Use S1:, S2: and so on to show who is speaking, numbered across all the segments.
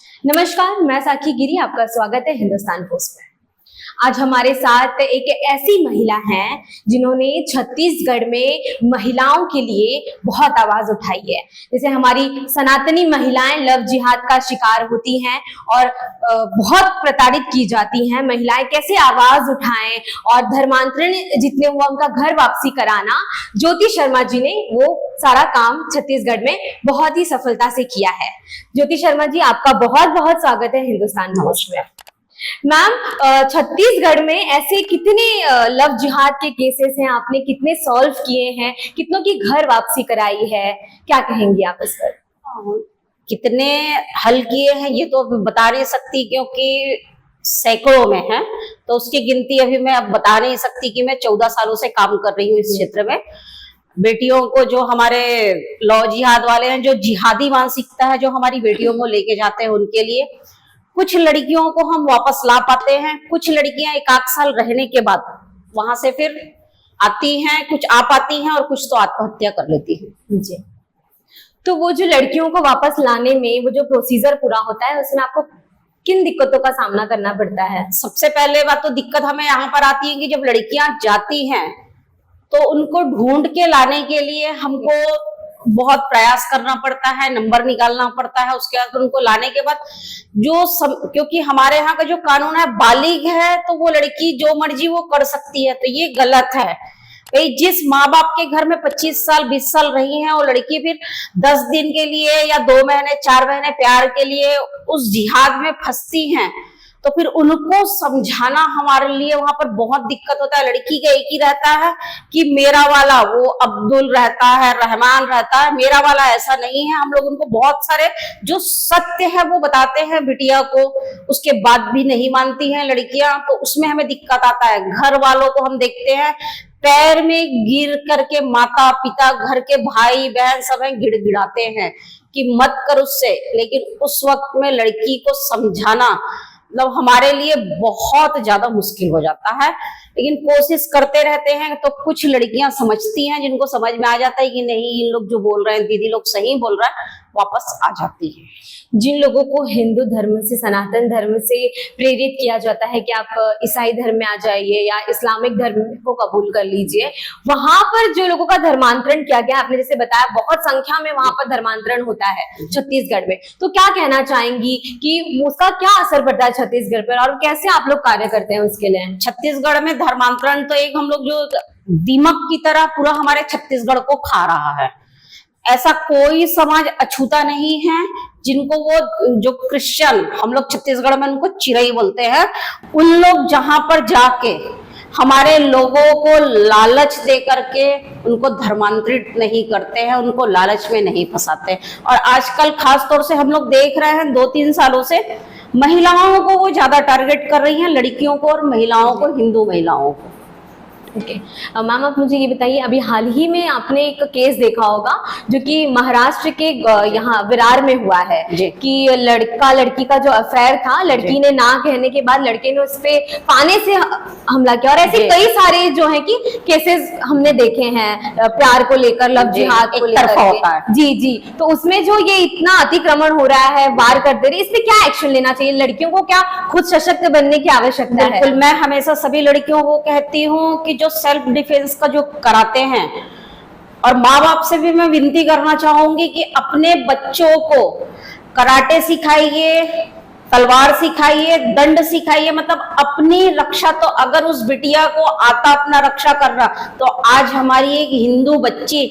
S1: नमस्कार, मैं साक्षी गिरी, आपका स्वागत है हिंदुस्तान पोस्ट में। आज हमारे साथ एक ऐसी महिला हैं जिन्होंने छत्तीसगढ़ में महिलाओं के लिए बहुत आवाज उठाई है। जैसे हमारी सनातनी महिलाएं लव जिहाद का शिकार होती हैं और बहुत प्रताड़ित की जाती हैं। महिलाएं कैसे आवाज उठाएं और धर्मांतरण जितने हुआ उनका घर वापसी कराना, ज्योति शर्मा जी ने वो सारा काम छत्तीसगढ़ में बहुत ही सफलता से किया है। ज्योति शर्मा जी, आपका बहुत बहुत स्वागत है हिंदुस्तान पोस्ट में। मैम, छत्तीसगढ़ में ऐसे कितने लव जिहाद के केसेस हैं, आपने कितने सॉल्व किए हैं, कितनों की घर वापसी कराई है, क्या कहेंगी आप इस पर?
S2: कितने हल किए हैं ये तो बता नहीं सकती, क्योंकि सैकड़ों में है, तो उसकी गिनती अभी मैं अब बता नहीं सकती कि मैं 14 सालों से काम कर रही हूँ इस क्षेत्र में। बेटियों को, जो हमारे लव जिहाद वाले हैं, जो जिहादी मानसिकता है जो हमारी बेटियों को लेके जाते हैं, उनके लिए कुछ लड़कियों को हम वापस ला पाते हैं। कुछ लड़कियां 1-8 साल रहने के बाद वहां से फिर आती हैं, कुछ आ पाती हैं और कुछ तो आत्महत्या कर लेती हैं।
S1: जी, तो वो जो लड़कियों को वापस लाने में वो जो प्रोसीजर पूरा होता है, उसमें आपको किन दिक्कतों का सामना करना पड़ता है?
S2: सबसे पहले बात तो दिक्कत हमें यहाँ पर आती है कि जब लड़कियां जाती हैं तो उनको ढूंढ के लाने के लिए हमको बहुत प्रयास करना पड़ता है, नंबर निकालना पड़ता है। उसके बाद उनको लाने के बाद क्योंकि हमारे यहाँ का जो कानून है, बालिग है तो वो लड़की जो मर्जी वो कर सकती है, तो ये गलत है भाई। जिस माँ बाप के घर में 25 साल 20 साल रही हैं, वो लड़की फिर 10 दिन के लिए या 2 महीने 4 महीने प्यार के लिए उस जिहाद में फंसती हैं, तो फिर उनको समझाना हमारे लिए वहां पर बहुत दिक्कत होता है। लड़की का एक ही रहता है कि मेरा वाला वो अब्दुल रहता है, रहमान रहता है, मेरा वाला ऐसा नहीं है। हम लोग उनको बहुत सारे जो सत्य है वो बताते हैं बिटिया को, उसके बाद भी नहीं मानती हैं लड़कियां, तो उसमें हमें दिक्कत आता है। घर वालों को हम देखते हैं पैर में गिर करके माता पिता, घर के भाई बहन सब हैं, गिड़गिड़ाते हैं कि मत कर उससे, लेकिन उस वक्त में लड़की को समझाना मतलब हमारे लिए बहुत ज्यादा मुश्किल हो जाता है। लेकिन कोशिश करते रहते हैं, तो कुछ लड़कियां समझती हैं, जिनको समझ में आ जाता है कि नहीं, इन लोग जो बोल रहे हैं, दीदी लोग सही बोल रहे हैं, वापस आ जाती है।
S1: जिन लोगों को हिंदू धर्म से, सनातन धर्म से प्रेरित किया जाता है कि आप ईसाई धर्म में आ जाइए या इस्लामिक धर्म को कबूल कर लीजिए, वहां पर जो लोगों का धर्मांतरण किया गया, आपने जैसे बताया बहुत संख्या में वहां पर धर्मांतरण होता है छत्तीसगढ़ में, तो क्या कहना चाहेंगी कि उसका क्या असर पड़ता है छत्तीसगढ़ पर और कैसे आप लोग कार्य करते हैं उसके लिए?
S2: छत्तीसगढ़ में धर्मांतरण तो एक हम लोग जो दीमक की तरह पूरा हमारे छत्तीसगढ़ को खा रहा है। ऐसा कोई समाज अछूता नहीं है जिनको वो, जो क्रिश्चियन, हम लोग छत्तीसगढ़ में उनको चिरई बोलते हैं, उन लोग जहां पर जाके हमारे लोगों को लालच दे करके उनको धर्मांतरित नहीं करते हैं, उनको लालच में नहीं फंसाते। और आजकल खास तौर से हम लोग देख रहे हैं 2-3 सालों से महिलाओं को वो ज्यादा टारगेट कर रही हैं, लड़कियों को और महिलाओं को, हिंदू महिलाओं को।
S1: ओके, मैम आप मुझे ये बताइए, अभी हाल ही में आपने एक केस देखा होगा जो कि महाराष्ट्र के यहाँ विरार में हुआ है कि लड़का लड़की का जो अफेयर था, लड़की ने ना कहने के बाद लड़के ने उस पे पाने से हमला किया, और ऐसे कई सारे जो है कि केसेस हमने देखे हैं प्यार को लेकर, लव जिहाद को लेकर। जी जी, तो उसमें जो ये इतना अतिक्रमण हो रहा है, वार करते रहे, इस पे क्या एक्शन लेना चाहिए? लड़कियों को क्या खुद सशक्त बनने की आवश्यकता है?
S2: बिल्कुल, मैं हमेशा सभी लड़कियों को कहती हूँ कि जो सेल्फ डिफेंस का जो कराते हैं, और माँ बाप से भी मैं विनती करना चाहूंगी कि अपने बच्चों को कराटे सिखाइए, तलवार सिखाइए, दंड सिखाइए, मतलब अपनी रक्षा। तो अगर उस बिटिया को आता अपना रक्षा करना, तो आज हमारी एक हिंदू बच्ची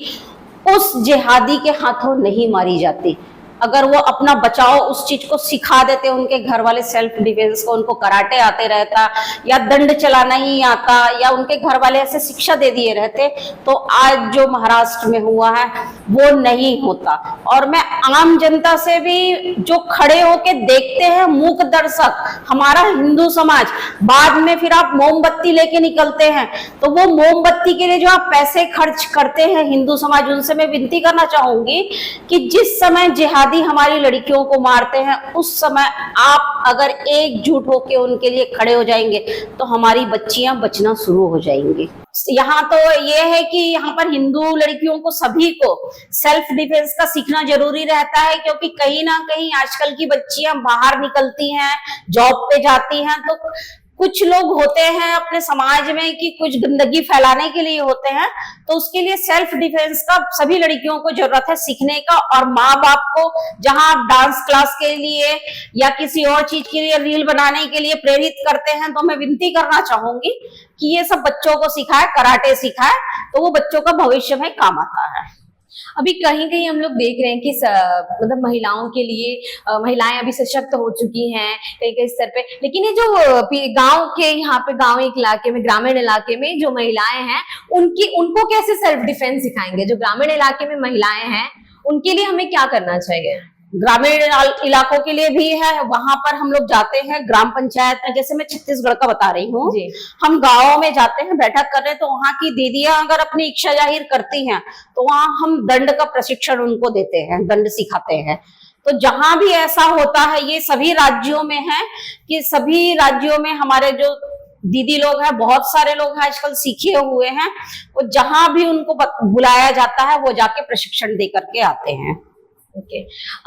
S2: उस जिहादी के हाथों नहीं मारी जाती। अगर वो अपना बचाव उस चीज को सिखा देते, उनके घर वाले सेल्फ डिफेंस को, उनको कराटे आते रहता या दंड चलाना ही आता, या उनके घर वाले ऐसे शिक्षा दे दिए रहते, तो आज जो महाराष्ट्र में हुआ है वो नहीं होता। और मैं आम जनता से भी, जो खड़े होके देखते हैं मूक दर्शक हमारा हिंदू समाज, बाद में फिर आप मोमबत्ती लेके निकलते हैं, तो वो मोमबत्ती के लिए जो आप पैसे खर्च करते हैं हिंदू समाज, उनसे मैं विनती करना चाहूंगी कि जिस समय जिहाद हमारी लड़कियों को मारते हैं, उस समय आप अगर एकजुट होकर उनके लिए खड़े हो जाएंगे, तो हमारी बच्चियां बचना शुरू हो जाएंगी। यहाँ तो ये है कि यहाँ पर हिंदू लड़कियों को सभी को सेल्फ डिफेंस का सीखना जरूरी रहता है, क्योंकि कहीं ना कहीं आजकल की बच्चियां बाहर निकलती हैं, जॉब पे जाती हैं, तो कुछ लोग होते हैं अपने समाज में कि कुछ गंदगी फैलाने के लिए होते हैं, तो उसके लिए सेल्फ डिफेंस का सभी लड़कियों को जरूरत है सीखने का। और माँ बाप को जहां आप डांस क्लास के लिए या किसी और चीज के लिए रील बनाने के लिए प्रेरित करते हैं, तो मैं विनती करना चाहूंगी कि ये सब बच्चों को सिखाए, कराटे सिखाए, तो वो बच्चों का भविष्य में काम आता है।
S1: अभी कहीं कहीं हम लोग देख रहे हैं कि मतलब महिलाओं के लिए महिलाएं अभी सशक्त हो चुकी हैं कहीं कहीं स्तर पे, लेकिन ये जो गांव के यहाँ पे गांव इलाके में, ग्रामीण इलाके में जो महिलाएं हैं उनको कैसे सेल्फ डिफेंस सिखाएंगे? जो ग्रामीण इलाके में महिलाएं हैं उनके लिए हमें क्या करना चाहिए?
S2: ग्रामीण इलाकों के लिए भी है, वहां पर हम लोग जाते हैं ग्राम पंचायत में, जैसे मैं छत्तीसगढ़ का बता रही हूँ, हम गाँव में जाते हैं, बैठक कर रहे हैं, तो वहां की दीदियां अगर अपनी इच्छा जाहिर करती हैं तो वहां हम दंड का प्रशिक्षण उनको देते हैं, दंड सिखाते हैं। तो जहां भी ऐसा होता है, ये सभी राज्यों में है कि सभी राज्यों में हमारे जो दीदी लोग हैं, बहुत सारे लोग हैं आजकल सीखे हुए हैं, वो जहां भी उनको बुलाया जाता है वो जाके प्रशिक्षण दे करके आते हैं।
S1: ओके,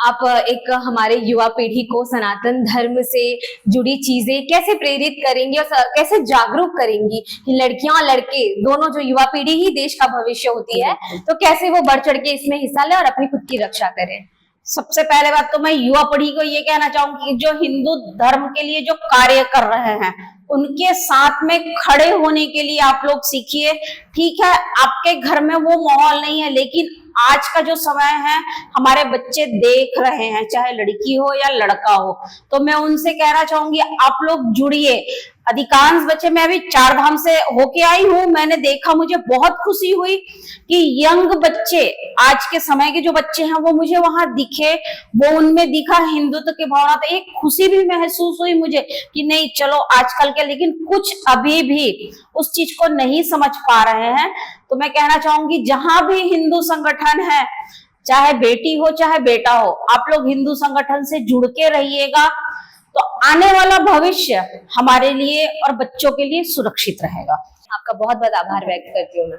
S1: आप एक हमारे युवा पीढ़ी को सनातन धर्म से जुड़ी चीजें कैसे प्रेरित करेंगी और कैसे जागरूक करेंगी कि लड़कियां और लड़के दोनों, जो युवा पीढ़ी ही देश का भविष्य होती है, तो कैसे वो बढ़ चढ़ के इसमें हिस्सा ले और अपनी खुद की रक्षा करें?
S2: सबसे पहले बात तो मैं युवा पीढ़ी को ये कहना चाहूंगी कि जो हिंदू धर्म के लिए जो कार्य कर रहे हैं उनके साथ में खड़े होने के लिए आप लोग सीखिए। ठीक है, आपके घर में वो माहौल नहीं है, लेकिन आज का जो समय है हमारे बच्चे देख रहे हैं, चाहे लड़की हो या लड़का हो, तो मैं उनसे कहना चाहूंगी आप लोग जुड़िए। अधिकांश बच्चे, मैं अभी 4 धाम से होके आई हूँ, मैंने देखा, मुझे बहुत खुशी हुई कि यंग बच्चे, आज के समय के जो बच्चे हैं वो मुझे वहां दिखे, वो उनमें दिखा हिंदुत्व की भावना, तो एक खुशी भी महसूस हुई मुझे कि नहीं चलो आजकल के, लेकिन कुछ अभी भी उस चीज को नहीं समझ पा रहे हैं। तो मैं कहना चाहूंगी जहां भी हिंदू संगठन है, चाहे बेटी हो चाहे बेटा हो, आप लोग हिंदू संगठन से जुड़ के रहिएगा, तो आने वाला भविष्य हमारे लिए और बच्चों के लिए सुरक्षित रहेगा।
S1: आपका बहुत बहुत आभार व्यक्त करती हूँ मैं।